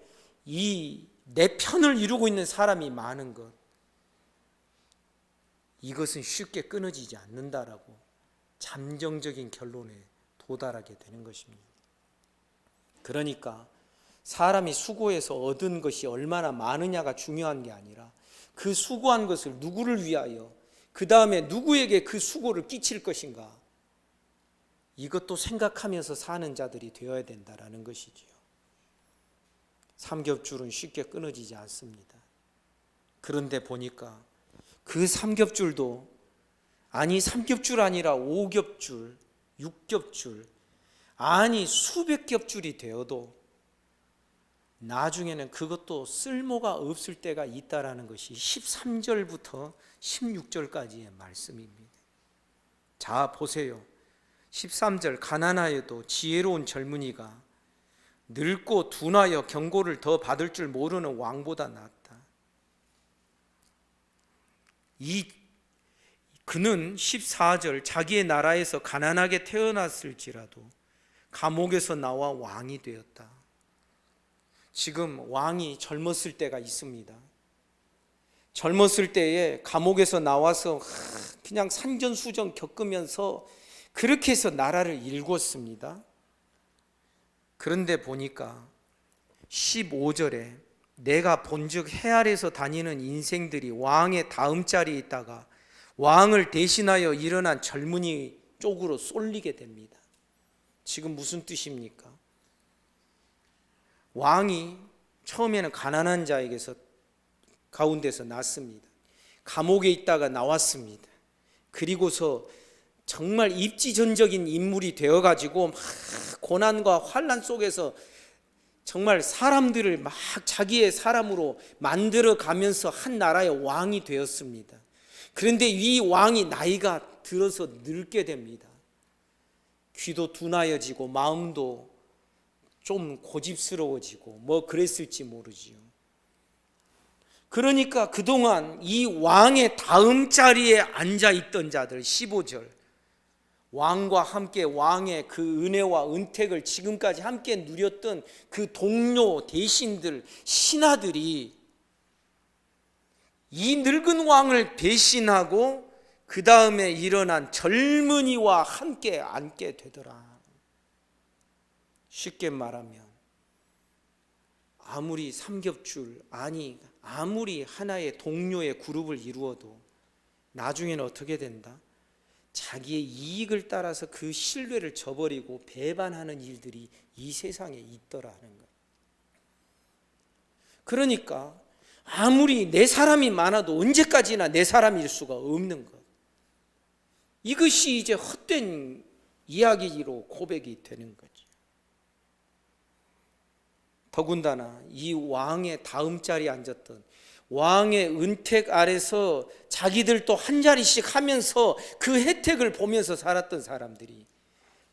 이 내 편을 이루고 있는 사람이 많은 것, 이것은 쉽게 끊어지지 않는다라고 잠정적인 결론에 도달하게 되는 것입니다. 그러니까 사람이 수고해서 얻은 것이 얼마나 많으냐가 중요한 게 아니라 그 수고한 것을 누구를 위하여, 그 다음에 누구에게 그 수고를 끼칠 것인가, 이것도 생각하면서 사는 자들이 되어야 된다라는 것이지요. 삼겹줄은 쉽게 끊어지지 않습니다. 그런데 보니까 그 삼겹줄도 아니 3겹줄 아니라 5겹줄, 6겹줄, 아니 수백 겹줄이 되어도 나중에는 그것도 쓸모가 없을 때가 있다라는 것이 13절부터 16절까지의 말씀입니다. 자 보세요. 13절 가난하여도 지혜로운 젊은이가 늙고 둔하여 경고를 더 받을 줄 모르는 왕보다 낫다. 그는 14절 자기의 나라에서 가난하게 태어났을지라도 감옥에서 나와 왕이 되었다. 지금 왕이 젊었을 때가 있습니다. 젊었을 때에 감옥에서 나와서 그냥 산전수전 겪으면서 그렇게 해서 나라를 일궜습니다. 그런데 보니까 15절에 내가 본즉 해 아래서 다니는 인생들이 왕의 다음 자리에 있다가 왕을 대신하여 일어난 젊은이 쪽으로 쏠리게 됩니다. 지금 무슨 뜻입니까? 왕이 처음에는 가난한 자에게서 가운데서 났습니다. 감옥에 있다가 나왔습니다. 그리고서 정말 입지전적인 인물이 되어가지고 막 고난과 환난 속에서 정말 사람들을 막 자기의 사람으로 만들어가면서 한 나라의 왕이 되었습니다. 그런데 이 왕이 나이가 들어서 늙게 됩니다. 귀도 둔하여지고 마음도 좀 고집스러워지고 뭐 그랬을지 모르지요. 그러니까 그동안 이 왕의 다음 자리에 앉아있던 자들, 15절 왕과 함께 왕의 그 은혜와 은택을 지금까지 함께 누렸던 그 동료 대신들, 신하들이 이 늙은 왕을 배신하고 그 다음에 일어난 젊은이와 함께 앉게 되더라. 쉽게 말하면 아무리 삼겹줄, 아니 아무리 하나의 동료의 그룹을 이루어도 나중에는 어떻게 된다? 자기의 이익을 따라서 그 신뢰를 저버리고 배반하는 일들이 이 세상에 있더라는 것. 그러니까 아무리 내 사람이 많아도 언제까지나 내 사람일 수가 없는 것. 이것이 이제 헛된 이야기로 고백이 되는 거죠. 더군다나 이 왕의 다음 자리에 앉았던 왕의 은택 아래서 자기들도 한 자리씩 하면서 그 혜택을 보면서 살았던 사람들이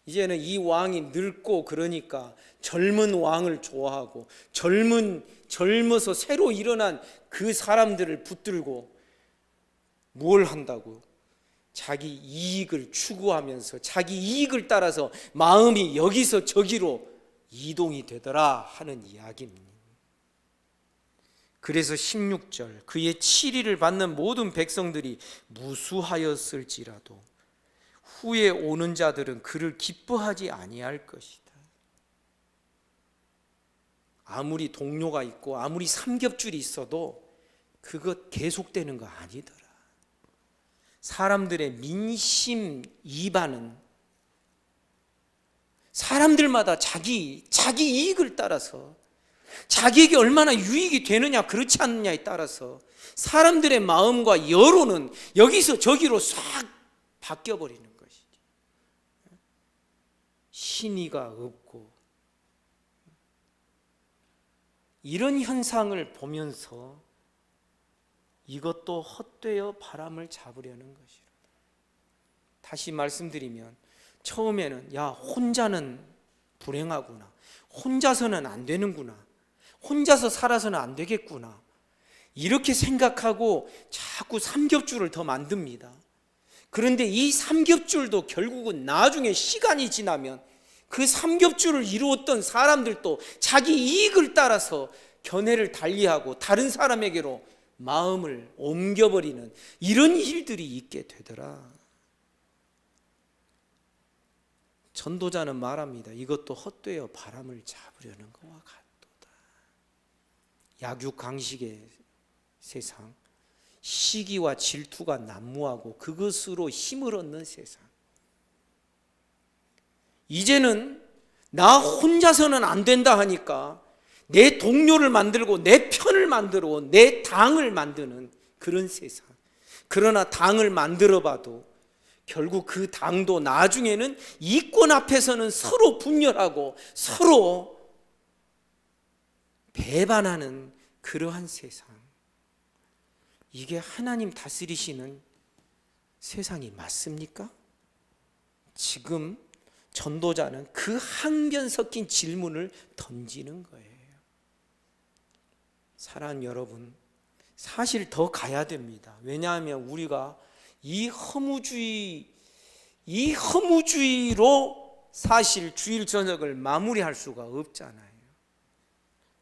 이제는 이 왕이 늙고 그러니까 젊은 왕을 좋아하고 젊어서 새로 일어난 그 사람들을 붙들고 뭘 한다고? 자기 이익을 추구하면서 자기 이익을 따라서 마음이 여기서 저기로 이동이 되더라 하는 이야기입니다. 그래서 16절 그의 치리를 받는 모든 백성들이 무수하였을지라도 후에 오는 자들은 그를 기뻐하지 아니할 것이다. 아무리 동료가 있고 아무리 삼겹줄이 있어도 그것 계속되는 거 아니더라. 사람들의 민심 이반은 사람들마다 자기 이익을 따라서 자기에게 얼마나 유익이 되느냐 그렇지 않느냐에 따라서 사람들의 마음과 여론은 여기서 저기로 싹 바뀌어버리는 것이지. 신의가 없고 이런 현상을 보면서 이것도 헛되어 바람을 잡으려는 것이라. 다시 말씀드리면 처음에는 야, 혼자는 불행하구나, 혼자서는 안 되는구나, 혼자서 살아서는 안 되겠구나, 이렇게 생각하고 자꾸 삼겹줄을 더 만듭니다. 그런데 이 삼겹줄도 결국은 나중에 시간이 지나면 그 삼겹줄을 이루었던 사람들도 자기 이익을 따라서 견해를 달리하고 다른 사람에게로 마음을 옮겨버리는 이런 일들이 있게 되더라. 전도자는 말합니다. 이것도 헛되어 바람을 잡으려는 것과 같도다. 약육강식의 세상, 시기와 질투가 난무하고 그것으로 힘을 얻는 세상. 이제는 나 혼자서는 안 된다 하니까 내 동료를 만들고 내 편을 만들고 내 당을 만드는 그런 세상. 그러나 당을 만들어 봐도 결국 그 당도 나중에는 이권 앞에서는 서로 분열하고 서로 배반하는 그러한 세상. 이게 하나님 다스리시는 세상이 맞습니까? 지금 전도자는 그 항변 섞인 질문을 던지는 거예요. 사랑하는 여러분, 사실 더 가야 됩니다. 왜냐하면 우리가 이 허무주의로 사실 주일 저녁을 마무리할 수가 없잖아요.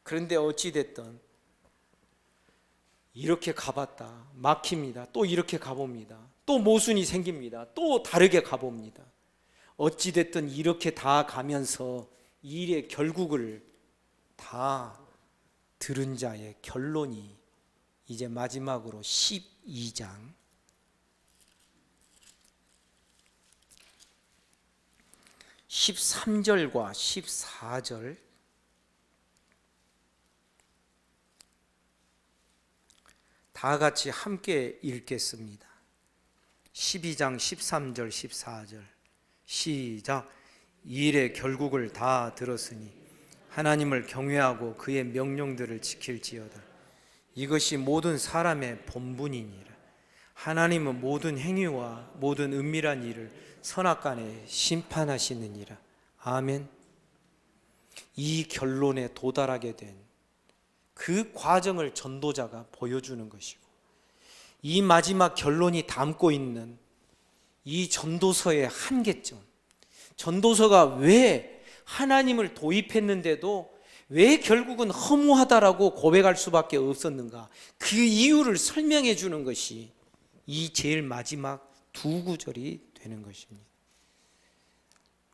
그런데 어찌됐든 이렇게 가봤다, 막힙니다. 또 이렇게 가봅니다. 또 모순이 생깁니다. 또 다르게 가봅니다. 어찌됐든 이렇게 다 가면서 일의 결국을 다 들은 자의 결론이 이제 마지막으로 12장 13절과 14절 다 같이 함께 읽겠습니다. 12장 13절 14절 시작. 이 일의 결국을 다 들었으니 하나님을 경외하고 그의 명령들을 지킬지어다. 이것이 모든 사람의 본분이니라. 하나님은 모든 행위와 모든 은밀한 일을 선악간에 심판하시느니라. 아멘. 이 결론에 도달하게 된 그 과정을 전도자가 보여주는 것이고, 이 마지막 결론이 담고 있는 이 전도서의 한계점, 전도서가 왜 하나님을 도입했는데도 왜 결국은 허무하다라고 고백할 수밖에 없었는가, 그 이유를 설명해 주는 것이 이 제일 마지막 두 구절이 되는 것입니다.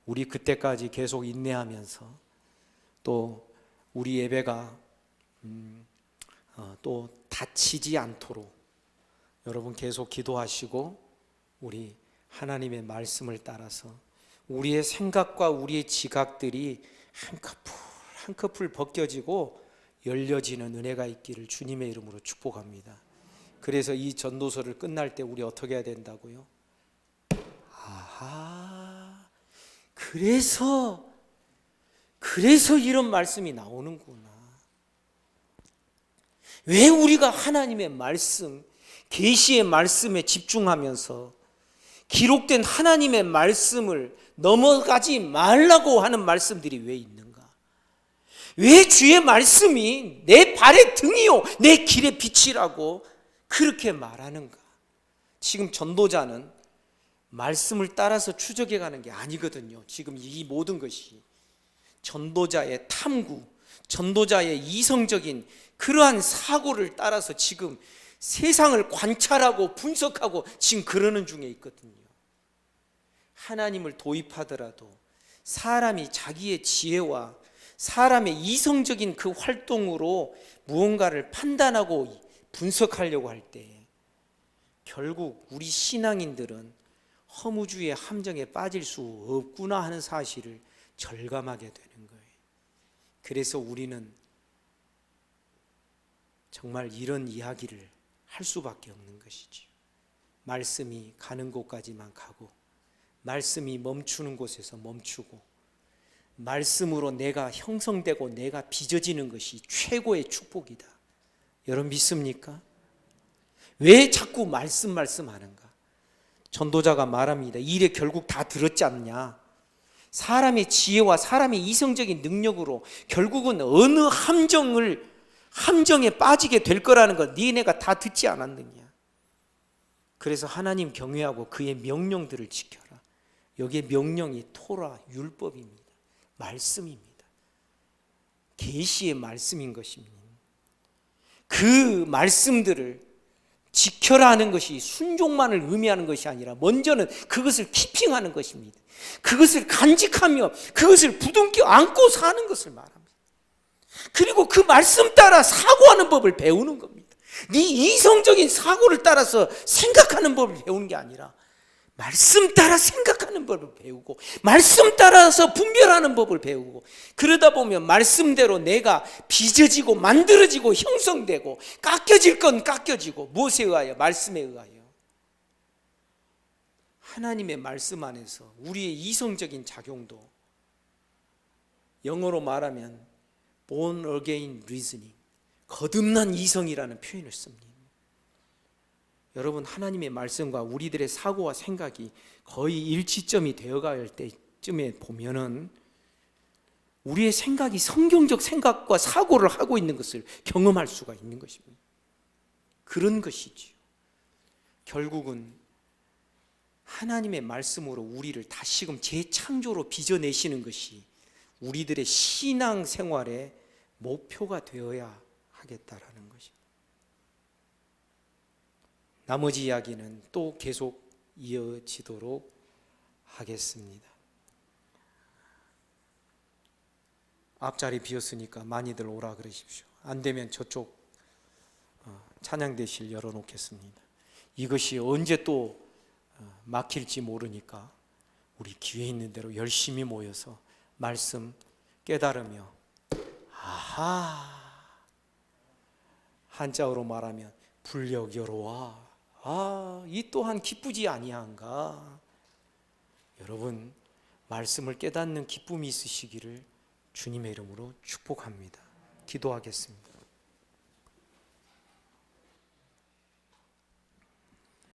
우리 그때까지 계속 인내하면서 또 우리 예배가 또 다치지 않도록 여러분 계속 기도하시고, 우리 하나님의 말씀을 따라서 우리의 생각과 우리의 지각들이 한 커플 벗겨지고 열려지는 은혜가 있기를 주님의 이름으로 축복합니다. 그래서 이 전도서를 끝날 때 우리 어떻게 해야 된다고요? 아하, 그래서 이런 말씀이 나오는구나. 왜 우리가 하나님의 말씀, 계시의 말씀에 집중하면서 기록된 하나님의 말씀을 넘어가지 말라고 하는 말씀들이 왜 있는가? 왜 주의 말씀이 내 발의 등이요 내 길의 빛이라고 그렇게 말하는가? 지금 전도자는 말씀을 따라서 추적해 가는 게 아니거든요. 지금 이 모든 것이 전도자의 탐구, 전도자의 이성적인 그러한 사고를 따라서 지금 세상을 관찰하고 분석하고 지금 그러는 중에 있거든요. 하나님을 도입하더라도 사람이 자기의 지혜와 사람의 이성적인 그 활동으로 무언가를 판단하고 분석하려고 할 때 결국 우리 신앙인들은 허무주의의 함정에 빠질 수 없구나 하는 사실을 절감하게 되는 거예요. 그래서 우리는 정말 이런 이야기를 할 수밖에 없는 것이죠. 말씀이 가는 곳까지만 가고, 말씀이 멈추는 곳에서 멈추고, 말씀으로 내가 형성되고 내가 빚어지는 것이 최고의 축복이다. 여러분 믿습니까? 왜 자꾸 말씀하는가? 전도자가 말합니다. 일에 결국 다 들었지 않냐. 사람의 지혜와 사람의 이성적인 능력으로 결국은 어느 함정에 빠지게 될 거라는 것 니네가 다 듣지 않았느냐. 그래서 하나님 경외하고 그의 명령들을 지켜라. 여기에 명령이 토라, 율법입니다. 말씀입니다. 계시의 말씀인 것입니다. 그 말씀들을 지켜라 하는 것이 순종만을 의미하는 것이 아니라 먼저는 그것을 키핑하는 것입니다. 그것을 간직하며 그것을 부둥켜 안고 사는 것을 말합니다. 그리고 그 말씀 따라 사고하는 법을 배우는 겁니다. 네 이성적인 사고를 따라서 생각하는 법을 배우는 게 아니라 말씀 따라 생각하는 법을 배우고 말씀 따라서 분별하는 법을 배우고, 그러다 보면 말씀대로 내가 빚어지고 만들어지고 형성되고 깎여질 건 깎여지고, 무엇에 의하여? 말씀에 의하여. 하나님의 말씀 안에서 우리의 이성적인 작용도 영어로 말하면 born again reasoning, 거듭난 이성이라는 표현을 씁니다. 여러분, 하나님의 말씀과 우리들의 사고와 생각이 거의 일치점이 되어갈 때쯤에 보면은 우리의 생각이 성경적 생각과 사고를 하고 있는 것을 경험할 수가 있는 것입니다. 그런 것이지요. 결국은 하나님의 말씀으로 우리를 다시금 재창조로 빚어내시는 것이 우리들의 신앙 생활의 목표가 되어야 하겠다라는 것입니다. 나머지 이야기는 또 계속 이어지도록 하겠습니다. 앞자리 비었으니까 많이들 오라 그러십시오. 안 되면 저쪽 찬양대실 열어놓겠습니다. 이것이 언제 또 막힐지 모르니까 우리 기회 있는 대로 열심히 모여서 말씀 깨달으며, 아하, 한자어로 말하면 불력여로와, 이 또한 기쁘지 아니한가. 여러분, 말씀을 깨닫는 기쁨이 있으시기를 주님의 이름으로 축복합니다. 기도하겠습니다.